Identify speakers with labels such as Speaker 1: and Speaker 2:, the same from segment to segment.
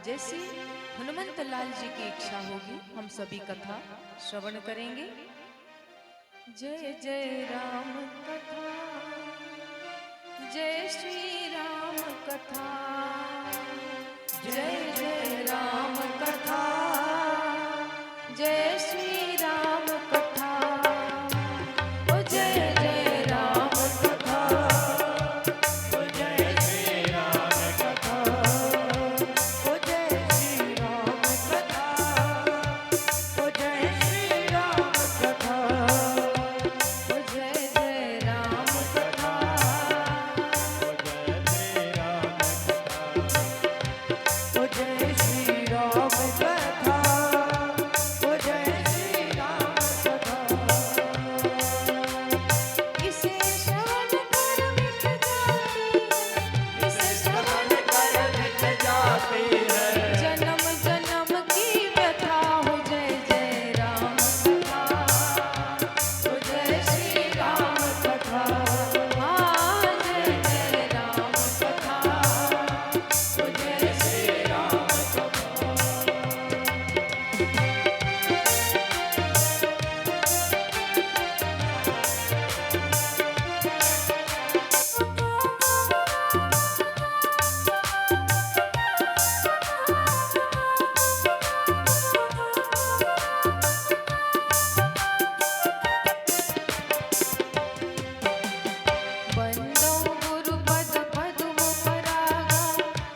Speaker 1: जैसे हनुमंत लाल जी की इच्छा होगी हम सभी कथा श्रवण करेंगे। जय जय राम कथा, जय श्री राम कथा, जय जय राम कथा, जय श्री राम कथा, ओ जय जय राम कथा, ओ जय श्री राम कथा, ओ जय श्री राम कथा, ओ जय श्री राम कथा, ओ जय जय राम कथा, ओ जय श्री राम कथा, ओ जय श्री राम कथा। इसे श्रवण कर मिट जाती है, इसे श्रवण कर मिट जाती है जन्म जन्म की व्यथा। हो जय जय राम कथा, हो जय श्री राम कथा, हाँ जय जय राम कथा, हो जय श्री राम कथा। बंदो गुरुपद पद्म परागा,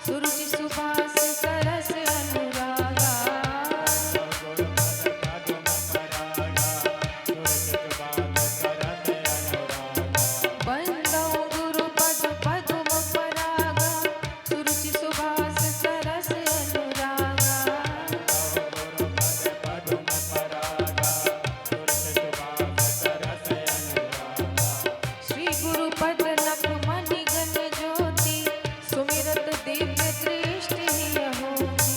Speaker 1: सुरुचि सुभाष सरस अनुरागा। बंदो गुरुपद पद्म परागा, सुरुचि सुभाष सरस अनुरागा। श्री गुरुपद नख मणि गण ज्योति, सुमिरत दिव्य दृष्टि ही होती।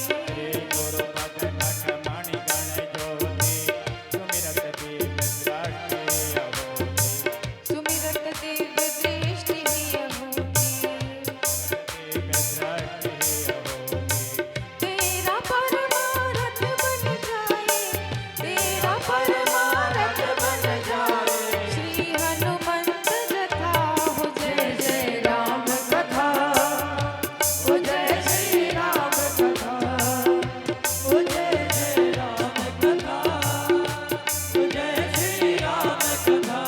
Speaker 1: सुमिरत दिव्य दृष्टि ही होती। तेरा परमारथ बन जाए, तेरा परमारथ बन जाए श्री हनुमंत जथा। हो जय जय राम कथा, हो जय श्री राम कथा, हो जय जय राम कथा, हो जय श्री राम कथा।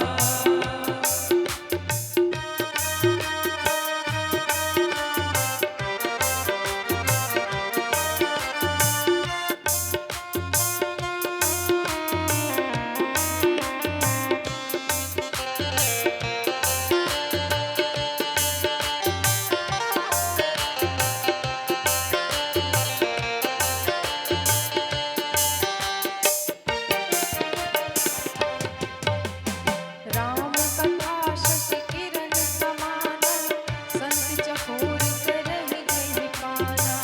Speaker 1: राम कथा शशि किरण समान, संत चकोर करहि जेहि काना।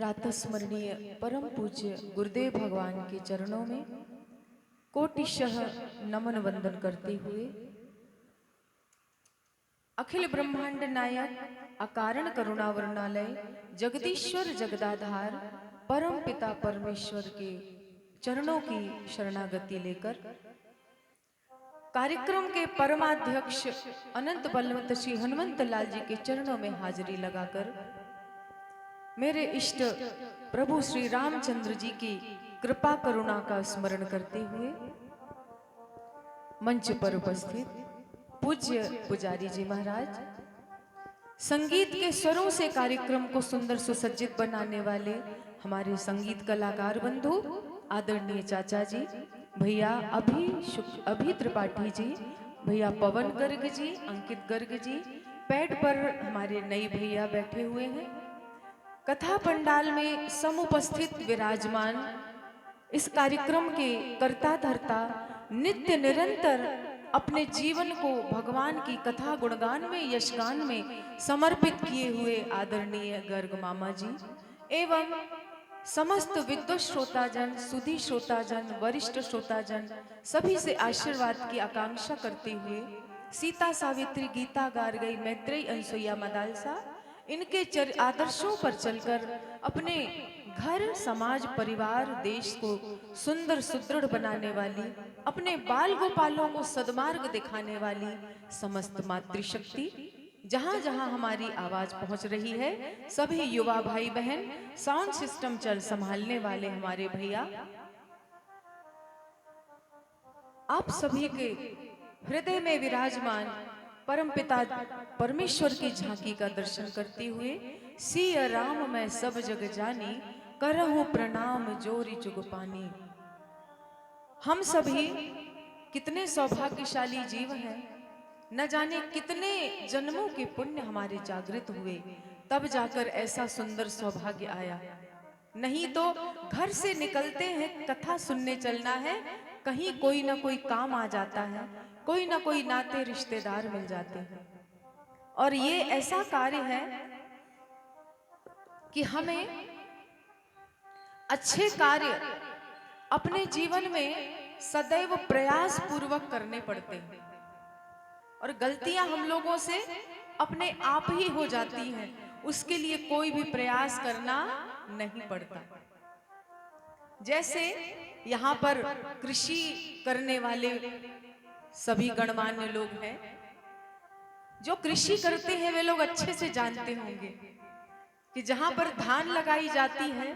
Speaker 1: प्रातः स्मरणीय परम पूज्य गुरुदेव भगवान के चरणों में कोटिशः नमन वंदन करते हुए अखिल ब्रह्मांड नायक अकारण करुणावरणालय जगदीश्वर जगदाधार परम पिता परमेश्वर के चरणों की शरणागति लेकर कार्यक्रम के परमाध्यक्ष अनंत बलवंत श्री हनुमंत लाल जी के चरणों में हाजिरी लगाकर मेरे इष्ट प्रभु श्री रामचंद्र जी की कृपा करुणा का स्मरण करते हुए मंच पर उपस्थित पूज्य पुजारी जी महाराज, संगीत के स्वरों से कार्यक्रम को सुंदर सुसज्जित बनाने वाले हमारे संगीत कलाकार बंधु आदरणीय चाचा जी, भैया अभी त्रिपाठी जी, भैया पवन गर्ग जी, अंकित गर्ग जी, पैड पर हमारे नई भैया बैठे हुए हैं। कथा पंडाल में समुपस्थित विराजमान इस कार्यक्रम के कर्ता धर्ता नित्य निरंतर अपने जीवन को भगवान की कथा गुणगान में यशगान में समर्पित किए हुए आदरणीय गर्ग मामा जी एवं समस्त विद्वत श्रोताजन, सुधी श्रोताजन, वरिष्ठ श्रोताजन सभी से आशीर्वाद की आकांक्षा करते हुए सीता सावित्री गीता गार्गई मैत्रेयी अनसुईया मदालसा इनके आदर्शों पर चलकर अपने घर समाज परिवार देश को सुंदर सुदृढ़ बनाने वाली, अपने बाल गोपालों को सद्मार्ग दिखाने वाली समस्त मातृशक्ति जहां जहां हमारी आवाज पहुंच रही है, सभी युवा भाई बहन, साउंड सिस्टम चल संभालने वाले हमारे भैया, आप सभी के हृदय में विराजमान परमपिता परमेश्वर की झांकी का दर्शन करते हुए सिय राम मैं सब जग जानी करहूं प्रणाम जोरी जुग पानी। हम सभी कितने सौभाग्यशाली जीव हैं, न जाने कितने जन्मों के पुण्य हमारे जागृत हुए तब जाकर ऐसा सुंदर सौभाग्य आया। नहीं तो घर से निकलते हैं कथा सुनने चलना है, कहीं कोई ना कोई काम आ जाता है, कोई ना कोई नाते रिश्तेदार मिल जाते हैं। और ये ऐसा कार्य है कि हमें अच्छे कार्य अपने जीवन में सदैव प्रयास पूर्वक करने पड़ते हैं और गलतियां हम लोगों से अपने आप ही हो जाती हैं, उसके लिए कोई भी प्रयास करना नहीं पड़ता। जैसे यहाँ पर कृषि करने वाले सभी गणमान्य लोग हैं, जो कृषि करते हैं वे लोग अच्छे से जानते होंगे कि जहां पर धान लगाई जाती है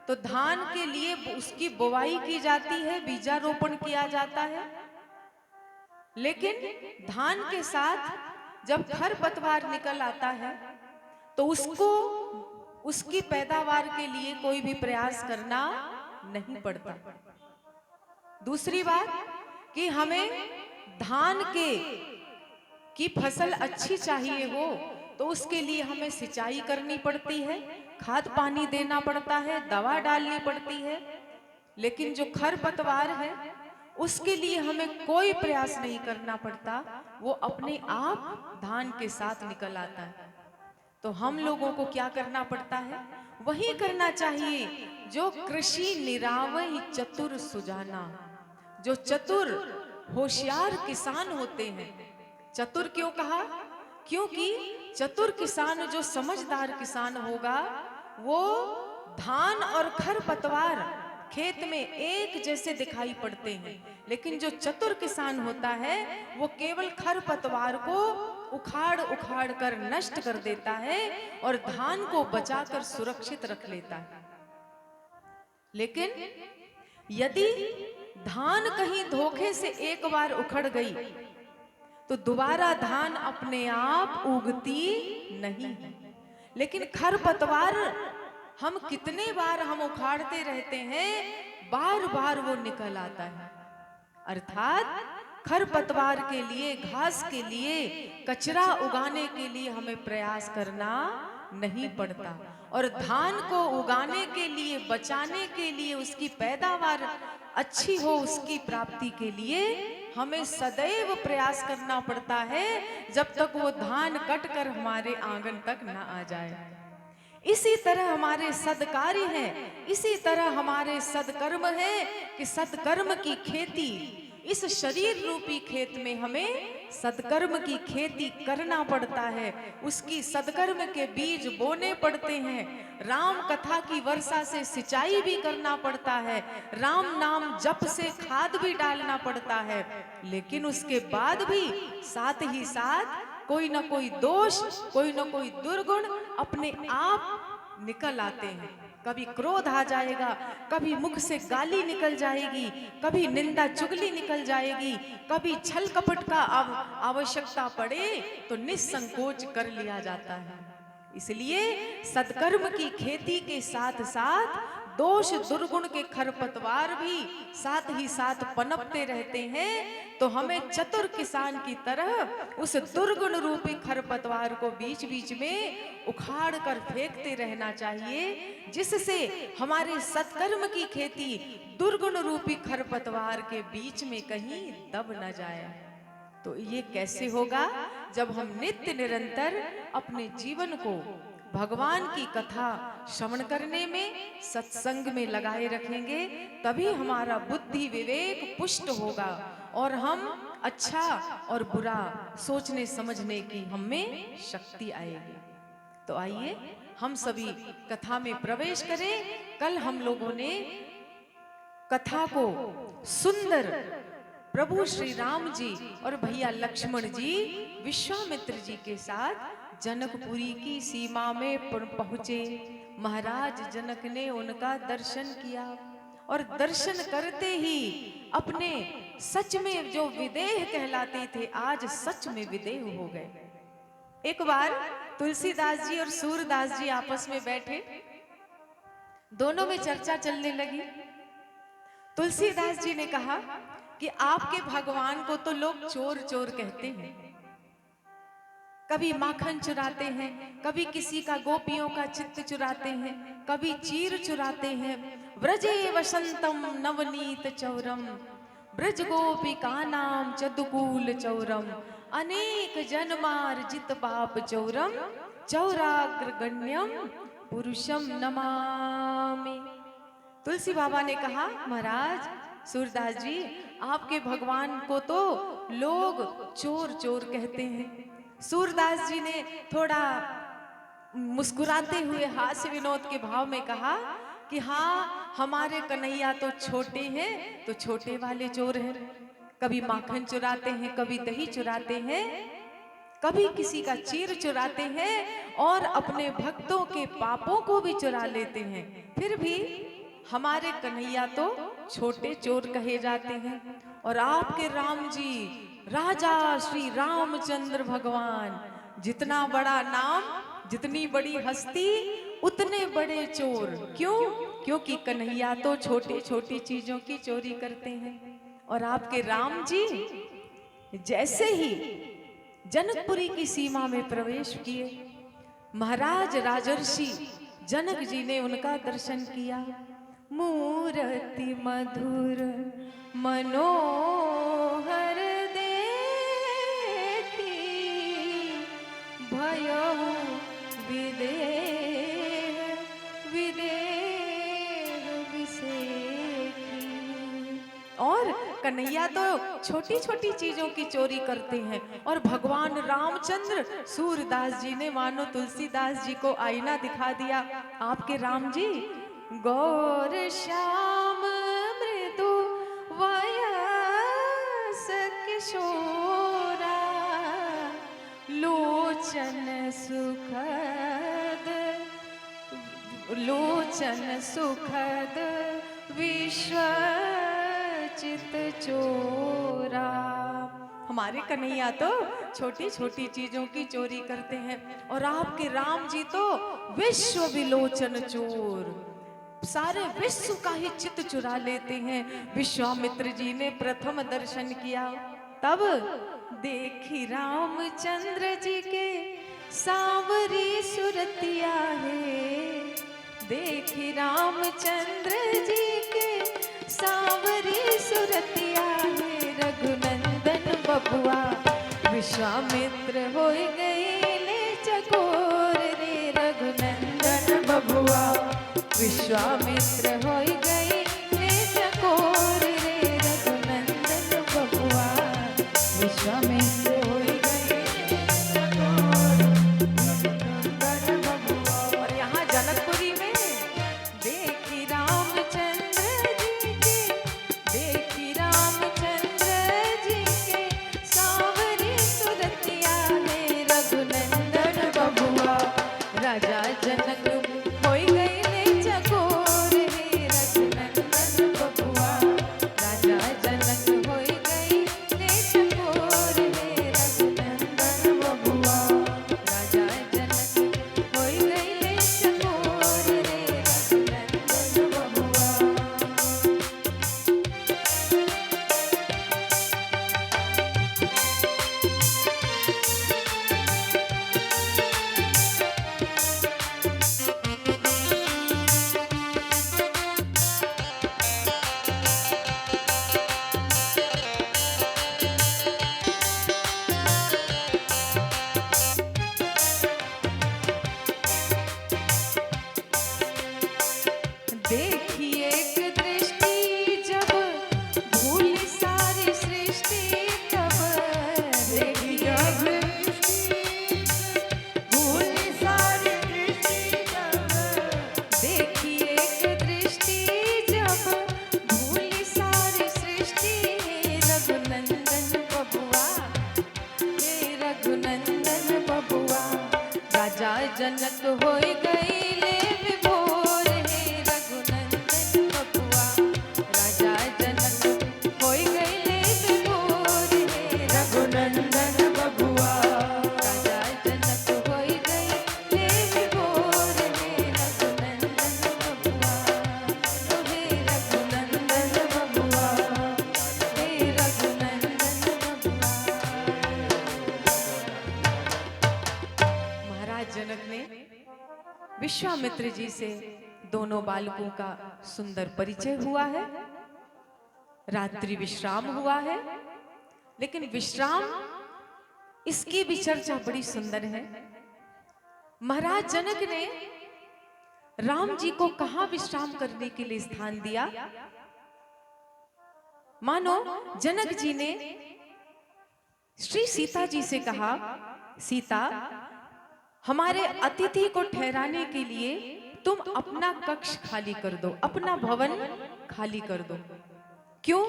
Speaker 1: तो धान के लिए उसकी बुवाई की जाती है, बीजारोपण किया जाता है, लेकिन धान के साथ जब खरपतवार निकल आता है तो उसको उसकी पैदावार के लिए कोई भी प्रयास करना नहीं पड़ता। दूसरी बात कि हमें धान की फसल अच्छी चाहिए हो तो उसके लिए हमें सिंचाई करनी पड़ती है, खाद पानी देना पड़ता है, दवा डालनी पड़ती है, लेकिन जो खरपतवार है उसके लिए हमें कोई प्रयास नहीं करना पड़ता, वो अपने आप धान के साथ निकल आता है। तो हम लोगों को क्या करना पड़ता है, वही करना चाहिए जो कृषि निरावहि चतुर सुजाना, जो चतुर होशियार किसान होते हैं। चतुर क्यों कहा? क्योंकि चतुर किसान, जो समझदार किसान होगा, वो धान और खरपतवार खेत में एक जैसे दिखाई पड़ते हैं, लेकिन जो चतुर किसान होता है वो केवल खरपतवार को उखाड़ उखाड़ कर नष्ट कर देता है और धान को बचाकर सुरक्षित रख लेता है। लेकिन यदि धान कहीं धोखे से एक बार उखड़ गई तो दोबारा धान अपने आप उगती नहीं है, लेकिन खरपतवार हम कितने बार हम उखाड़ते रहते हैं, बार बार वो निकल आता है। अर्थात खरपतवार के लिए, घास के लिए, कचरा उगाने के लिए हमें प्रयास करना नहीं पड़ता, और धान को उगाने के लिए, बचाने के लिए, उसकी पैदावार अच्छी हो उसकी प्राप्ति के लिए हमें सदैव प्रयास करना पड़ता है, जब तक वो धान कट कर हमारे आंगन तक ना आ जाए। इसी तरह हमारे सदकार्य हैं, इसी तरह हमारे सदकर्म हैं कि सदकर्म की खेती, इस शरीर रूपी खेत में हमें सदकर्म की खेती करना पड़ता है, उसकी सदकर्म के बीज बोने पड़ते हैं, राम कथा की वर्षा से सिंचाई भी करना पड़ता है, राम नाम जप से खाद भी डालना पड़ता है। लेकिन उसके बाद भी साथ ही साथ कोई ना कोई दोष, कोई ना कोई दुर्गुण अपने आप निकल आते हैं। कभी क्रोध आ जाएगा, कभी मुख से गाली निकल जाएगी, कभी निंदा चुगली निकल जाएगी, कभी छल कपट का आवश्यकता पड़े तो निसंकोच कर लिया जाता है। इसलिए सत्कर्म की खेती के साथ साथ दोष दुर्गुण के खरपतवार भी साथ ही साथ पनपते रहते हैं। तो हमें चतुर किसान की तरह उस दुर्गुण रूपी खरपतवार को बीच बीच में उखाड़ कर फेंकते रहना चाहिए, जिससे हमारे सत्कर्म की खेती दुर्गुण रूपी खरपतवार के बीच में कहीं दब न जाए। तो ये कैसे होगा? जब हम नित्य निरंतर अपने जीवन को भगवान की कथा श्रवण करने में, सत्संग में लगाए रखेंगे, तभी हमारा बुद्धि विवेक पुष्ट होगा और हम अच्छा और बुरा सोचने समझने की हम में शक्ति आएगी। तो आइए हम सभी कथा में प्रवेश करें। कल हम लोगों ने कथा को सुंदर प्रभु श्री राम जी और भैया लक्ष्मण जी विश्वामित्र जी के साथ जनकपुरी की सीमा में पहुंचे। महाराज जनक ने उनका दर्शन किया और दर्शन करते ही अपने सच में जो विदेह कहलाते थे, आज सच में विदेह हो गए। एक बार तुलसीदास जी और सूरदास जी आपस में बैठे, दोनों में चर्चा चलने लगी। तुलसीदास जी ने कहा कि आपके भगवान को तो लोग चोर चोर कहते हैं, कभी माखन चुराते हैं, कभी किसी का गोपियों का चित्त चुराते हैं, कभी चीर चुराते हैं। व्रजे वसंतम नवनीत चौरम, ब्रज गोपिका नाम चदुकूल चौरम, अनेक जन्मार जित पाप चौरम, चौराग्रगण्यम पुरुषम नमामि। तुलसी बाबा ने कहा, महाराज सूरदास जी, आपके भगवान को तो लोग चोर चोर कहते हैं। सूरदास जी ने थोड़ा मुस्कुराते हुए हास्य विनोद के भाव में कहा कि हाँ, हमारे कन्हैया तो छोटे हैं तो छोटे वाले चोर हैं, कभी माखन चुराते हैं, कभी दही चुराते हैं, कभी किसी का चीर चुराते हैं और अपने भक्तों के पापों को भी चुरा लेते हैं। फिर भी हमारे कन्हैया तो छोटे चोर कहे जाते हैं। और आपके राम जी राजा श्री रामचंद्र भगवान, जितना बड़ा नाम, जितनी बड़ी हस्ती, उतने बड़े चोर। क्यों? क्योंकि कन्हैया तो छोटी छोटी चीजों की चोरी करते हैं। और आपके राम जी जैसे ही जनकपुरी की सीमा में प्रवेश किए, महाराज राजर्षि जनक जी ने उनका दर्शन किया। मूर्ति मधुर मनोहर देखी, भयहु विदेह विदेह विसेखी। और कन्हैया तो छोटी छोटी चीजों की चोरी करते हैं, और भगवान रामचंद्र, सूरदास जी ने मानो तुलसीदास जी को आईना दिखा दिया। आपके राम जी गौर श्याम मृदु वयस किशोरा, लोचन सुखद लोचन सुखद विश्व चित चोरा। हमारे कन्हैया तो छोटी छोटी चीजों की चोरी करते हैं, और आपके राम जी तो विश्व विलोचन चोर, सारे विश्व का ही चित्त चुरा लेते हैं। विश्वामित्र जी ने प्रथम दर्शन किया, तब देखी रामचंद्र जी के सांवरी सुरतिया है, देखी रामचंद्र जी के सांवरी सुरतिया है। रघुनंदन बबुआ विश्वामित्र हो गए ले चकोर रे, रघुनंदन बबुआ। विश्वामित्र होई गई ले चकोर रे रघुनंदन बबुआ। विश्वामित्र होई गई ले चकोर रघुनंदन बबुआ। और यहाँ जनकपुरी में देखी रामचंद्र जी के, देखी रामचंद्र जी के सांवरी सुरतिया है रघुनंदन बबुआ। राजा जनक होई गई ले चकोर हे रघुनंदन बबुआ। राजा जनक होई गई ले चकोर हे रघुनंदन बबुआ। राजा जनक होई गई ले चकोर रे रघुनंदन बबुआ। देखी एक दृष्टि जब भूल सारी सृष्टि तब। देखी एक दृष्टि भूल सारी सृष्टि तब। देखी एक दृष्टि जब भूल सारी सृष्टि हे रघुनंदन बबुआ। हे रघुनंदन बबुआ। राजा जनक होई गई ले विभोर हे रघुनंदन बबुआ। राजा जनक होई गई ले विभोर हे रघुनंदन बबुआ। राजा जनक होई गई ले विभोर हे रघुनंदन बबुआ। हे रघुनंदन बबुआ। हे रघुनंदन बबुआ। महाराज जनक ने विश्वामित्र जी से दोनों बालकों का सुंदर परिचय हुआ है, रात्रि विश्राम हुआ है। लेकिन विश्राम इसकी भी चर्चा बड़ी सुंदर है। महाराज जनक ने राम जी को कहां विश्राम करने के लिए स्थान दिया। मानो जनक जी ने श्री सीता जी से कहा, सीता हमारे अतिथि को ठहराने के लिए तुम अपना कक्ष खाली कर दो, अपना भवन खाली कर दो। क्यों?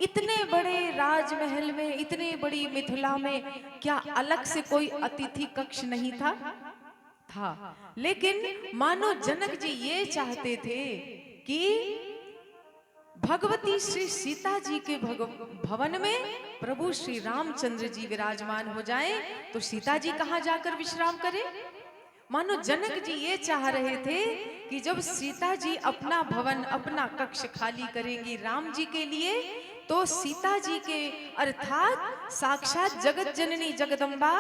Speaker 1: इतने बड़े राजमहल में, इतने बड़ी मिथिला में क्या अलग से कोई अतिथि कक्ष नहीं था? लेकिन मानो जनक जी ये चाहते थे कि भगवती श्री सीता जी के भवन में प्रभु श्री रामचंद्र जी विराजमान हो जाएं, तो सीता जी कहां जाकर विश्राम करें। मानो जनक जी ये चाह रहे थे कि जब सीता जी अपना भवन, अपना कक्ष खाली करेंगी राम जी के लिए, तो सीता जी के अर्थात साक्षात जगत जननी जगदम्बा,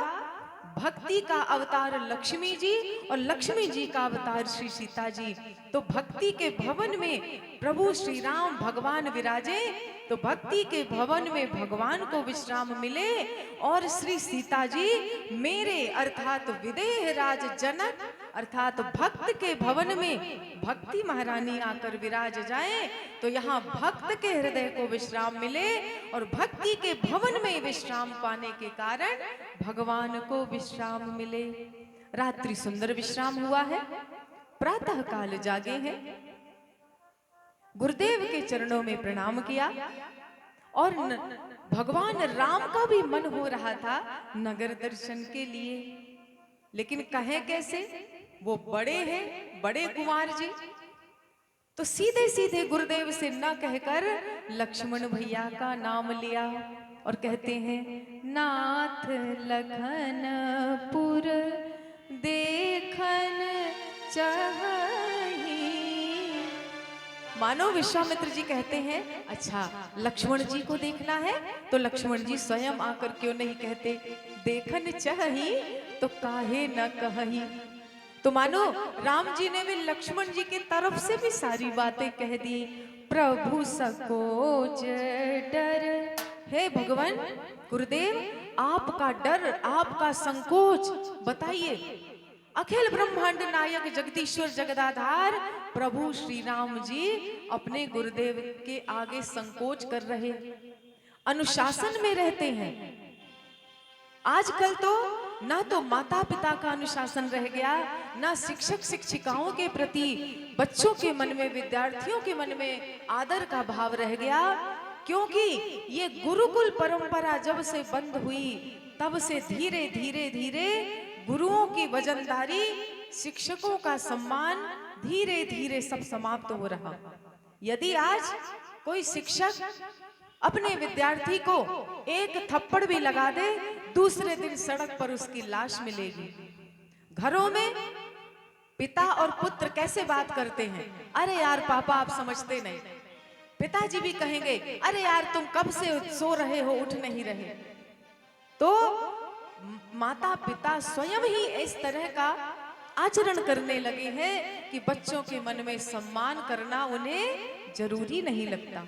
Speaker 1: भक्ति का अवतार लक्ष्मी जी और लक्ष्मी जी का अवतार श्री सीता जी, तो भक्ति के भवन में प्रभु श्री राम भगवान विराजे, तो भक्ति के भवन में भगवान को विश्राम मिले और श्री सीता जी मेरे अर्थात विदेह राज जनक अर्थात भक्त के भवन में भक्ति महारानी आकर विराज जाए, तो यहाँ भक्त के हृदय को विश्राम मिले और भक्ति के भवन में विश्राम पाने के कारण भगवान को विश्राम मिले। रात्रि सुंदर विश्राम हुआ है, प्रातः काल जागे हैं, गुरुदेव के चरणों में प्रणाम किया और भगवान राम का भी मन हो रहा था नगर दर्शन के लिए, लेकिन कहे कैसे, वो बड़े हैं, बड़े कुंवर जी, तो सीधे सीधे गुरुदेव से न कहकर लक्ष्मण भैया का नाम लिया और कहते हैं, नाथ लखनपुर देखन चाही। मानो विश्वामित्र जी कहते हैं, अच्छा लक्ष्मण जी को देखना है तो लक्ष्मण जी स्वयं आकर क्यों नहीं कहते, देखन चाही तो काहे न कही। तो मानो राम जी ने भी लक्ष्मण जी की तरफ से भी सारी बातें कह दी। प्रभु सकोच डर, हे भगवान गुरुदेव आपका डर, आपका संकोच बताइए, अखिल ब्रह्मांड नायक जगदीश्वर जगदाधार प्रभु श्री राम जी अपने गुरुदेव के आगे संकोच कर रहे, अनुशासन में रहते हैं। आजकल तो ना तो माता पिता का अनुशासन रह गया, ना शिक्षक शिक्षिकाओं के प्रति बच्चों के मन में, विद्यार्थियों के मन में आदर का भाव रह गया। क्योंकि ये गुरुकुल परंपरा जब से बंद हुई तब से धीरे धीरे धीरे गुरुओं की वजनदारी, शिक्षकों का सम्मान धीरे धीरे सब समाप्त हो रहा। यदि आज कोई शिक्षक अपने विद्यार्थी को एक थप्पड़ भी लगा दे, दूसरे दिन सड़क पर उसकी लाश मिलेगी। घरों में पिता और पुत्र कैसे बात करते हैं, अरे यार पापा आप समझते नहीं। पिताजी भी कहेंगे अरे यार तुम कब से सो रहे हो, उठ नहीं रहे। तो माता पिता स्वयं ही इस तरह का आचरण करने लगे हैं कि बच्चों के मन में सम्मान करना उन्हें जरूरी नहीं लगता।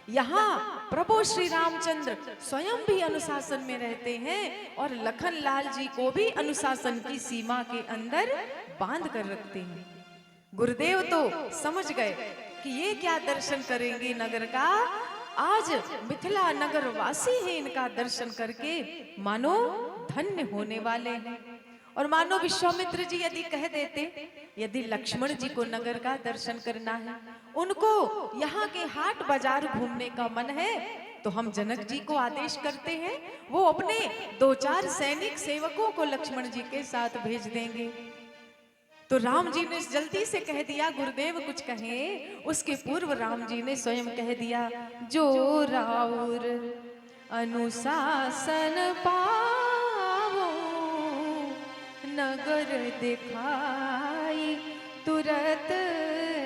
Speaker 1: यहाँ प्रभु श्री रामचंद्र स्वयं भी अनुशासन में रहते हैं और लखन लाल जी को भी अनुशासन की सीमा के अंदर बांध कर रखते हैं। गुरुदेव तो समझ गए कि ये क्या दर्शन करेंगे नगर का, आज मिथिला नगर वासी हैं, इनका दर्शन करके मानो धन्य होने वाले हैं। और मानो विश्वामित्र जी यदि कह देते, यदि लक्ष्मण जी को नगर का दर्शन करना है, उनको यहाँ के हाट बाजार घूमने का मन है, तो हम जनक जी को आदेश करते हैं, वो अपने 2-4 सैनिक सेवकों को लक्ष्मण जी के साथ भेज देंगे। तो राम जी ने जल्दी से कह दिया, गुरुदेव कुछ कहें, उसके पूर्व राम जी ने स्वयं कह दिया, जो राउर अनुशासन पावो नगर दिखाई तुरत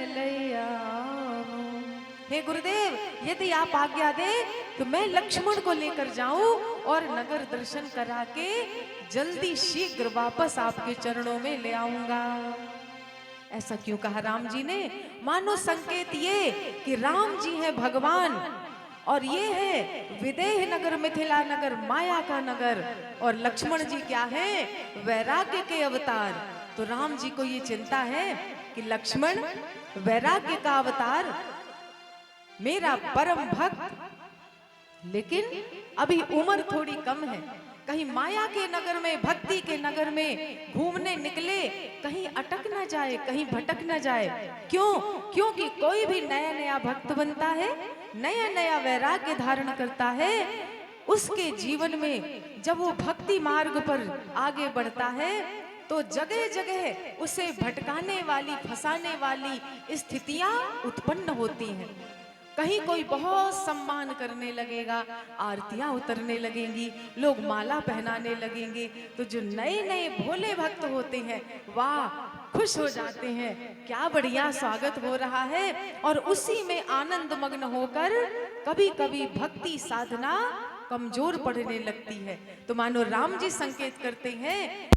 Speaker 1: लयाओ। हे गुरुदेव यदि आप आज्ञा दें तो मैं लक्ष्मण को लेकर जाऊं और नगर दर्शन करा के जल्दी शीघ्र वापस आपके चरणों में ले आऊंगा। ऐसा क्यों कहा राम जी ने? मानो संकेत ये कि राम जी हैं भगवान और ये है विदेह नगर, मिथिला नगर, माया का नगर, और लक्ष्मण जी क्या है? वैराग्य के अवतार। तो राम जी को ये चिंता है कि लक्ष्मण वैराग्य का अवतार, मेरा परम भक्त, लेकिन अभी उम्र थोड़ी कम है, कहीं माया के नगर में, भक्ति के नगर में घूमने निकले, कहीं अटक ना जाए, कहीं भटक ना जाए। क्यों? क्योंकि कोई भी नया नया भक्त बनता है, नया नया वैराग्य धारण करता है, उसके जीवन में जब वो भक्ति मार्ग पर आगे बढ़ता है तो जगह जगह उसे भटकाने वाली, फंसाने वाली स्थितियां उत्पन्न होती हैं। कहीं कोई बहुत सम्मान करने लगेगा, आरतियां उतरने लगेंगी, लोग माला पहनाने लगेंगे, तो जो नए नए भोले भक्त होते हैं वाह खुश हो जाते हैं, क्या बढ़िया स्वागत हो रहा है, और उसी में आनंद मग्न होकर कभी कभी भक्ति साधना कमजोर पड़ने लगती है। तो मानो राम जी संकेत करते हैं